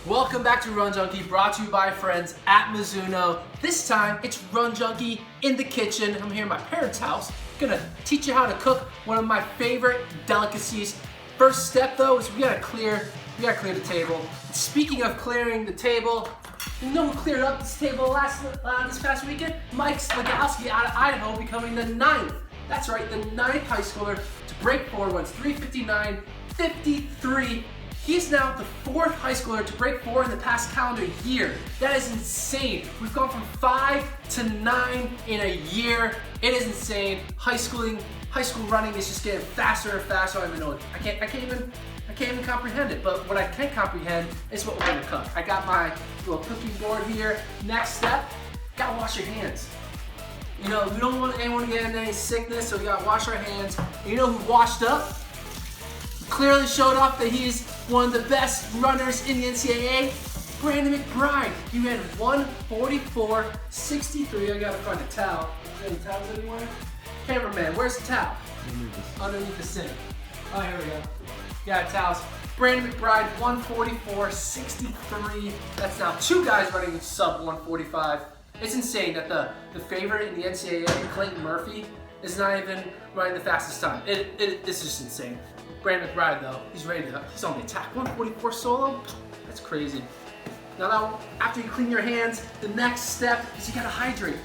Welcome back to Run Junkie, brought to you by friends at Mizuno. This time, it's Run Junkie in the kitchen. I'm here at my parents' house. Gonna teach you how to cook one of my favorite delicacies. First step though is we gotta clear the table. Speaking of clearing the table, you know who cleared up this table this past weekend? Mike Slagowski out of Idaho, becoming the 9th. That's right, the 9th high schooler to break 4 runs, 3:59.53. He's now the 4th high schooler to break 4 in the past calendar year. That is insane. We've gone from 5 to 9 in a year. It is insane. High school running is just getting faster and faster. I don't even know. I can't even comprehend it. But what I can comprehend is what we're gonna cook. I got my little cooking board here. Next step, gotta wash your hands. You know, we don't want anyone to get into any sickness, so we gotta wash our hands. And you know who washed up? Clearly showed off that he's one of the best runners in the NCAA. Brandon McBride. He ran 1:44.63. I gotta find a towel. Is there any towels anywhere? Cameraman, where's the towel? Underneath the sink. Oh, here we go. Got towels. Brandon McBride, 1:44.63. That's now 2 guys running sub 1:45. It's insane that the favorite in the NCAA, Clayton Murphy, is not even running the fastest time. It's just insane. Brandon McBride though, he's on the attack. 1:44 solo, that's crazy. Now after you clean your hands, the next step is you gotta hydrate.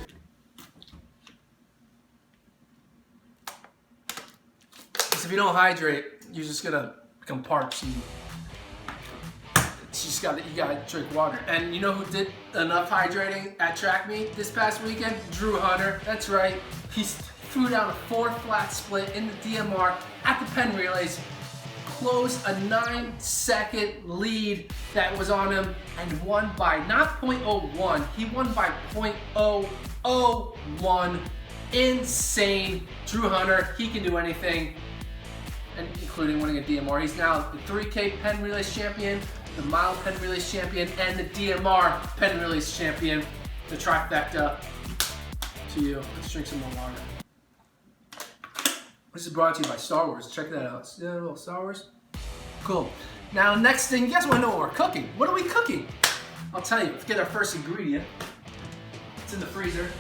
Because if you don't hydrate, you're just gonna become parched. You gotta drink water. And you know who did enough hydrating at track meet this past weekend? Drew Hunter, that's right. He threw down a 4 flat split in the DMR at the Penn relays, closed a 9-second lead that was on him, and won by not 0.01, he won by 0.001. Insane. Drew Hunter, he can do anything, and including winning a DMR. He's now the 3K Penn Relays champion, the Mile Penn Relays champion, and the DMR Penn Relays champion. The trifecta to you. Let's drink some more water. This is brought to you by Star Wars. Check that out. See that little Star Wars? Cool. Now, next thing, you guys want to know what we're cooking. What are we cooking? I'll tell you. Let's get our first ingredient. It's in the freezer.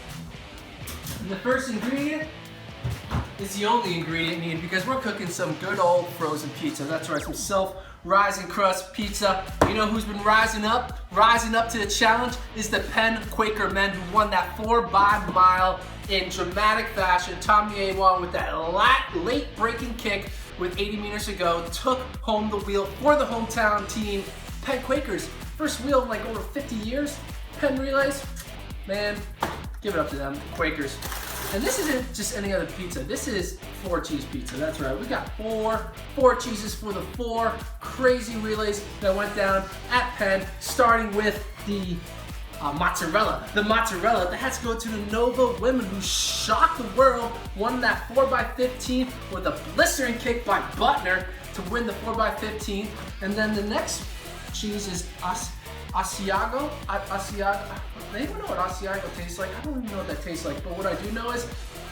And the first ingredient is the only ingredient needed because we're cooking some good old frozen pizza. That's right, some self-rising crust pizza. You know who's been rising up? Rising up to the challenge is the Penn Quaker men who won that 4x-mile in dramatic fashion. Tommy Awan with that late breaking kick with 80 meters to go took home the wheel for the hometown team. Penn Quakers, first wheel in like over 50 years. Penn Relays, man, give it up to them, Quakers. And this isn't just any other pizza. This is 4-cheese pizza. That's right. We got four cheeses for the 4 crazy relays that went down at Penn, starting with the mozzarella. The mozzarella that has to go to the Nova women who shocked the world, won that 4x15 with a blistering kick by Butner to win the 4x15. And then the next cheese is Asiago. Anyone know what Asiago tastes like? I don't even know what that tastes like, but what I do know is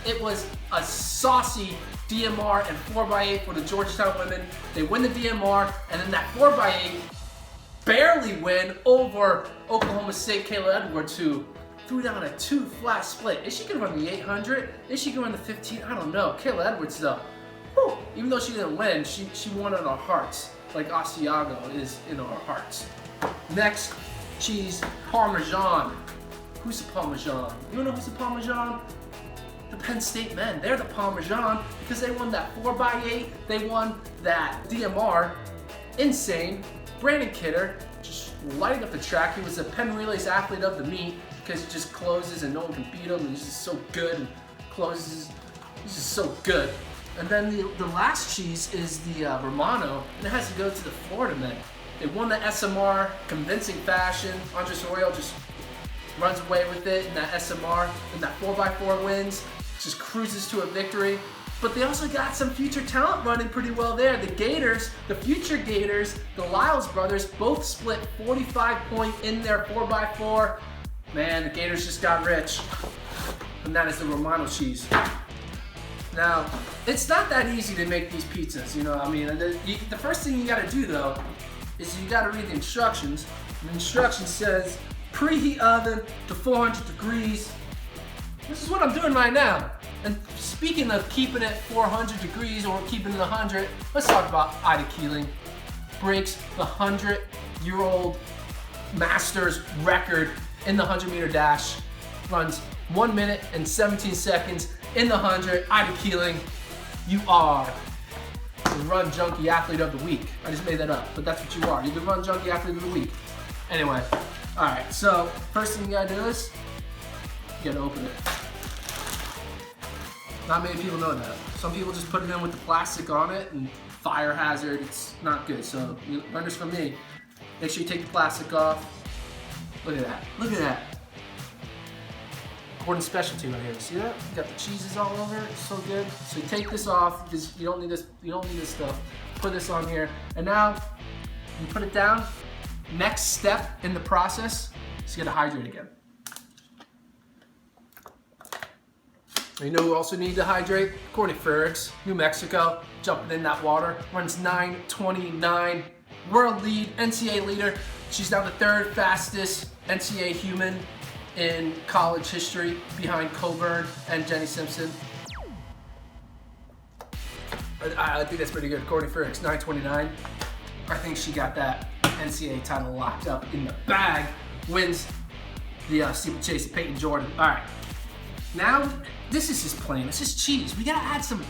it was a saucy DMR and 4x8 for the Georgetown women. They win the DMR, and then that 4x8 barely win over Oklahoma State Kayla Edwards, who threw down a 2 flat split. Is she gonna run the 800? Is she gonna run the 15? I don't know. Kayla Edwards though, whew, even though she didn't win, she won in our hearts, like Asiago is in our hearts. Next, cheese, Parmesan. Who's the Parmesan? You know who's the Parmesan? The Penn State men. They're the Parmesan because they won that 4x8. They won that DMR. Insane. Brandon Kidder just lighting up the track. He was a Penn Relays athlete of the meet because he just closes and no one can beat him. And he's just so good and closes. He's just so good. And then the last cheese is the Romano, and it has to go to the Florida men. They won the SMR convincing fashion. Andres Arroyo just runs away with it in that SMR, and that 4x4 wins, just cruises to a victory. But they also got some future talent running pretty well there. The Gators, the future Gators, the Lyles brothers, both split 45 point in their 4x4. Man, the Gators just got rich. And that is the Romano cheese. Now, it's not that easy to make these pizzas, you know. I mean, the first thing you gotta do though is you gotta read the instructions. The instruction says, preheat oven to 400 degrees. This is what I'm doing right now. And speaking of keeping it 400 degrees or keeping it 100, let's talk about Ida Keeling. Breaks the 100-year-old Masters record in the 100-meter dash. Runs 1 minute and 17 seconds in the 100. Ida Keeling, you are the Run Junkie Athlete of the Week. I just made that up, but that's what you are. You're the Run Junkie Athlete of the Week. Anyway, all right, so first thing you gotta do is you gotta open it. Not many people know that. Some people just put it in with the plastic on it and fire hazard, it's not good. So you learn this from me. Make sure you take the plastic off. Look at that, look at that. Gordon's specialty right here, see that? You got the cheeses all over it, it's so good. So you take this off, because you don't need this stuff. Put this on here, and now you put it down. Next step in the process is you gotta hydrate again. You know who also need to hydrate? Courtney Frerichs, New Mexico, jumping in that water. Runs 9:29, world lead, NCAA leader. She's now the 3rd fastest NCAA human in college history, behind Coburn and Jenny Simpson. I think that's pretty good. Courtney Frerichs, 9:29. I think she got that NCAA title locked up in the bag. Wins the steeplechase of Payton Jordan. All right, now this is just plain. This is cheese. We gotta add some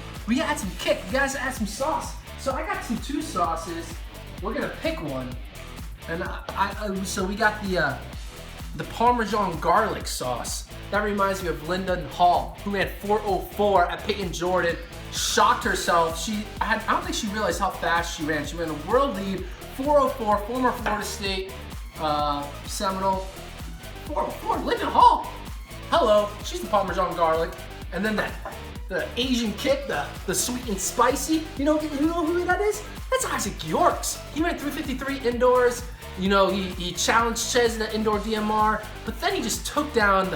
kick. We gotta add some sauce. So I got 2 sauces. We're gonna pick one, and so we got the Parmesan garlic sauce. That reminds me of Lyndon Hall, who ran 4:04 at Payton Jordan. Shocked herself. I don't think she realized how fast she ran. She ran the world lead, 4:04, former Florida State Seminole. 4:04, Lyndon Hall. Hello, she's the Parmesan garlic. And then the Asian kick, the sweet and spicy. You know who that is? That's Isaac Yorks. He ran 3:53 indoors. You know, he challenged Ches in the indoor DMR, but then he just took down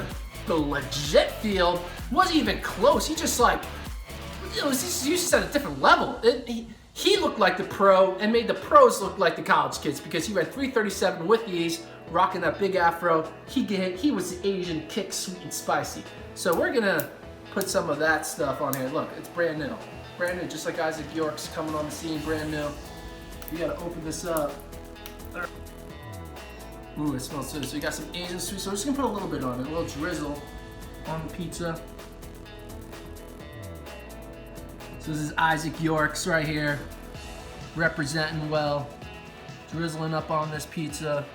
the legit field. Wasn't even close. He just he was just at a different level. He looked like the pro and made the pros look like the college kids because he ran 3:37 with ease, rocking that big afro. He was the Asian kick, sweet and spicy. So we're gonna put some of that stuff on here. Look, it's brand new. Brand new, just like Isaac Yorks coming on the scene, brand new. You gotta open this up. Ooh, it smells good. So you got some Asian sweet. So we're just gonna put a little bit on it, a little drizzle on the pizza. So this is Isaac Yorks right here, representing well, drizzling up on this pizza.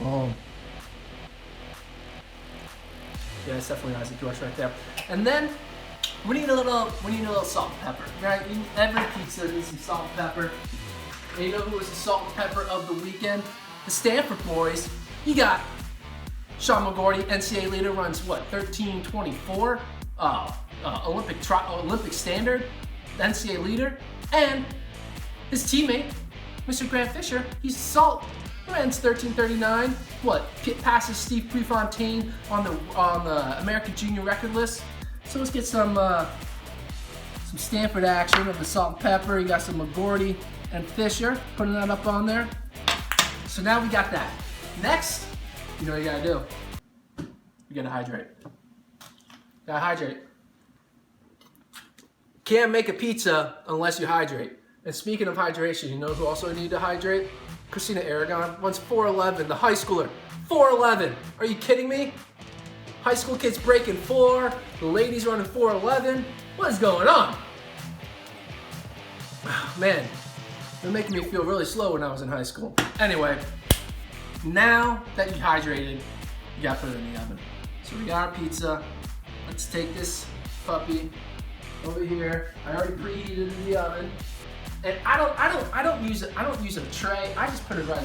Oh. Yeah, it's definitely Isaac Yorks right there. And then we need a little salt and pepper, right? Every pizza needs some salt and pepper. And you know who was the salt and pepper of the weekend? The Stanford boys. You got Sean McGorty, NCAA leader, runs what, 13:24? Olympic standard, NCAA leader, and his teammate, Mr. Grant Fisher, he's salt, runs 13:39. What? Passes Steve Prefontaine on the American Junior record list. So let's get some Stanford action of the salt and pepper. You got some McGorty and Fisher, putting that up on there. So now we got that. Next, you know what you gotta do? You gotta hydrate. Gotta hydrate. Can't make a pizza unless you hydrate. And speaking of hydration, you know who also need to hydrate? Christina Aragon runs 4:11, the high schooler. 4:11. Are you kidding me? High school kids breaking 4, the ladies running 4:11. What is going on? Man, they're making me feel really slow when I was in high school. Anyway, now that you hydrated, you gotta put it in the oven. So we got our pizza. Let's take this puppy over here. I already preheated in the oven. And I don't use a tray. I just put it right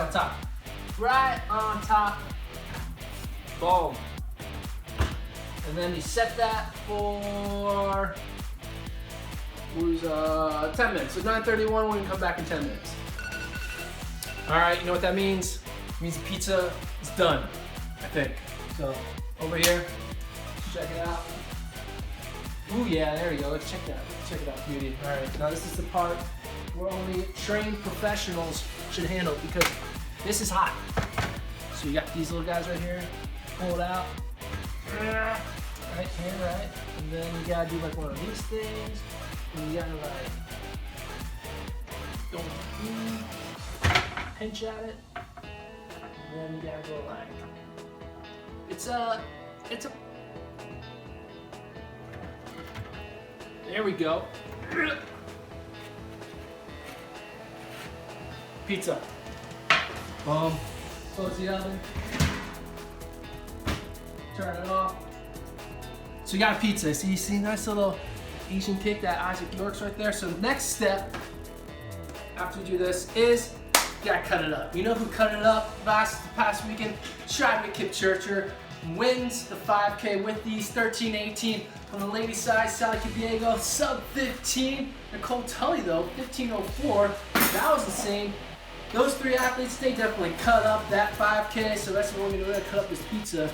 on top. Right on top. Boom. And then you set that for 10 minutes. So 9:31, we're gonna come back in 10 minutes. All right, you know what that means? It means the pizza is done, I think. So over here, check it out. Ooh yeah, there we go. Let's check that. Check it out, beauty. All right, now this is the part where only trained professionals should handle because this is hot. So you got these little guys right here, pull it out, right here, right? And then you gotta do like one of these things, and you gotta like, don't pinch at it, and then you gotta go like, it's a, there we go. Pizza. Boom. Close the oven. Turn it off. So you got a pizza. So you see nice little Asian kick, that Isaac York's right there. So next step after you do this is you gotta cut it up. You know who cut it up past weekend? Shivik Kipchurcher wins the 5K with these 13:18 on the ladies side. Sally Cabiego sub 15. Nicole Tully though 15:04. That was insane. Those three athletes, they definitely cut up that 5K. So that's what we're gonna do. We're gonna cut up this pizza.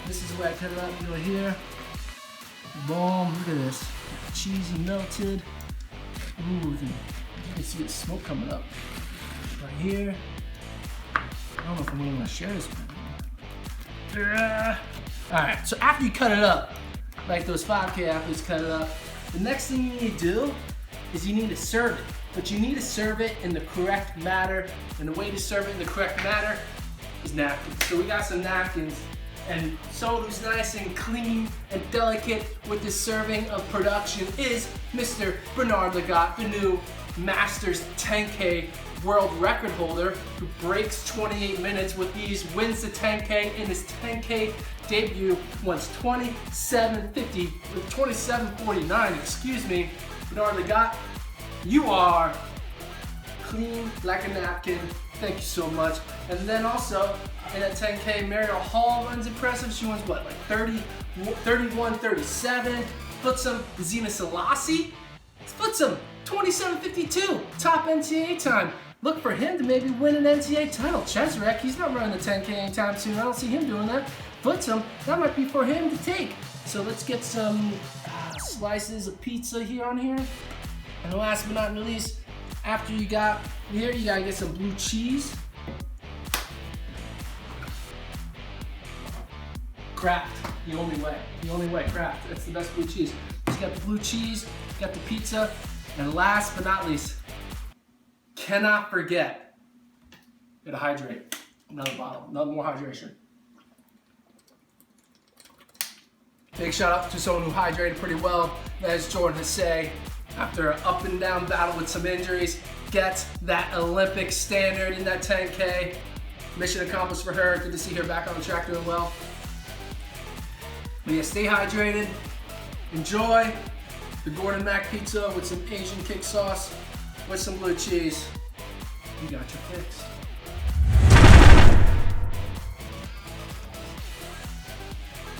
This is the way I cut it up. You go here. Boom. Look at this. Cheesy melted. Ooh, you can see the smoke coming up. Right here. I don't know if I'm really gonna share this. Alright, so after you cut it up, like those 5K athletes cut it up, the next thing you need to do is you need to serve it. But you need to serve it in the correct manner, and the way to serve it in the correct manner is napkins. So we got some napkins, and someone who's nice and clean and delicate with the serving of production is Mr. Bernard Lagat, the new Masters 10K world record holder who breaks 28 minutes with these, wins the 10K in his 10K debut, wins 27:50 with 27:49, excuse me. Bernard Lagat, you are clean like a napkin. Thank you so much. And then also in that 10K, Mariel Hall runs impressive. She wins what, like 31:37. Footsum Zina Selassie Footsum 27:52. Top NCAA time. Look for him to maybe win an NCAA title. Cheserek, he's not running the 10K anytime soon. I don't see him doing that. Footsum, that might be for him to take. So let's get some slices of pizza here on here. And last but not least, after you got here, you gotta get some blue cheese. Kraft, the only way, Kraft. That's the best blue cheese. So you got the blue cheese, you got the pizza, and last but not least, cannot forget, you gotta hydrate. Another bottle, another more hydration. Big shout out to someone who hydrated pretty well. That is Jordan Hesse. After an up and down battle with some injuries, gets that Olympic standard in that 10K. Mission accomplished for her. Good to see her back on the track doing well. But yeah, stay hydrated. Enjoy the Gordon Mac pizza with some Asian kick sauce with some blue cheese. You got your fix.